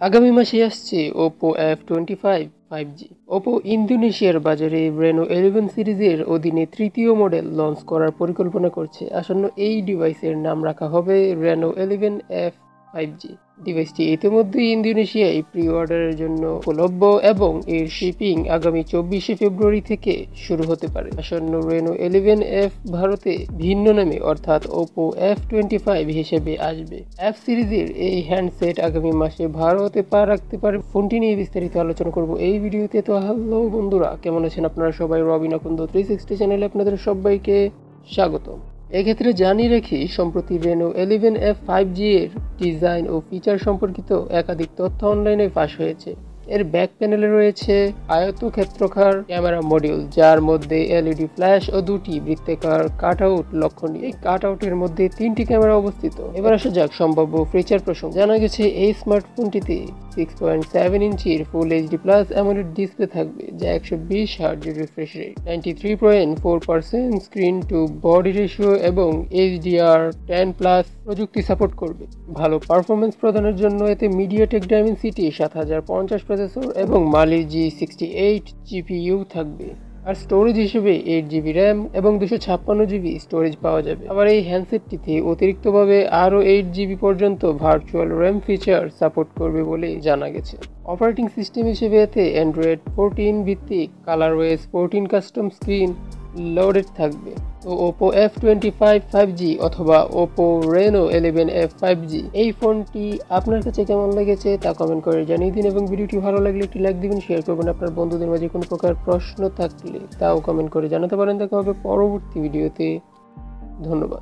আগামী মাসে আসছে OPPO F25 5G। OPPO ইন্দোনেশিয়ার বাজারে Reno 11 সিরিজের অধীনে তৃতীয় মডেল লঞ্চ করার পরিকল্পনা করছে। আসন্ন এই ডিভাইসের নাম রাখা হবে Reno 11F 5G। ডিভাইসটি ইতিমধ্যেই ইন্দোনেশিয়ায় প্রি অর্ডারের জন্য উপলব্ধ এবং এর শিপিং আগামী 24শে ফেব্রুয়ারি থেকে শুরু হতে পারে। আসন্ন Reno 11F ভারতে ভিন্ন নামে অর্থাৎ OPPO F25 হিসেবে আসবে। F সিরিজের এই হ্যান্ডসেট আগামী মাসে ভারতে পা রাখতে পারে। ফোনটি নিয়ে বিস্তারিত আলোচনা করব এই ভিডিওতে। তো হ্যালো বন্ধুরা, কেমন আছেন আপনারা সবাই? আকোndo 360 চ্যানেলে আপনাদের সবাইকে স্বাগত। এক্ষেত্রে জানিয়ে রাখি, সম্প্রতি Reno 11F 5G এর ডিজাইন ও ফিচার সম্পর্কিত একাধিক তথ্য অনলাইনে ফাঁস হয়েছে। এর ব্যাক প্যানেলে রয়েছে আয়তক্ষেত্রাকার ক্যামেরা মডিউল, যার মধ্যে এলইডি ফ্ল্যাশ ও দুটি বৃত্তাকার কাটআউট লক্ষণীয়। এই কাটআউটের মধ্যে 3টি ক্যামেরা অবস্থিত। এবার আসা যাক সম্ভাব্য ফিচার প্রসঙ্গে। জানা গেছে এই স্মার্টফোনটিতে 6.7 ইঞ্চির full HD plus AMOLED display থাকবে, যা 120 hertz refresh rate, 93.4% screen to body ratio এবং HDR10+ প্রযুক্তি সাপোর্ট করবে। ভালো পারফরমেন্স প্রদানের জন্য এতে মিডিয়াটেক ডাইমেনসিটি 7050 প্রসেসর এবং Mali G68 GPU থাকবে। আর স্টোরেজ হিসেবে 8GB র্যাম এবং 256GB স্টোরেজ পাওয়া যাবে। আবার এই হ্যান্ডসেটটিতে অতিরিক্তভাবে আরও 8GB পর্যন্ত ভার্চুয়াল র্যাম ফিচার সাপোর্ট করবে বলে জানা গেছে। অপারেটিং সিস্টেম হিসেবে এতে Android 14 ভিত্তিক ColorOS 14 কাস্টম স্ক্রিন লোডেড থাকবে। তো OPPO F25 5G অথবা OPPO Reno 11F 5G এই ফোনটি আপনার কাছে কেমন লেগেছে তা কমেন্ট করে জানিয়ে দিন, এবং ভিডিওটি ভালো লাগলে একটি লাইক দিবেন, শেয়ার করবেন। আপনার বন্ধুদের মাঝে কোনো প্রকার প্রশ্ন থাকলে তাও কমেন্ট করে জানাতে পারেন। দেখা হবে পরবর্তী ভিডিওতে। ধন্যবাদ।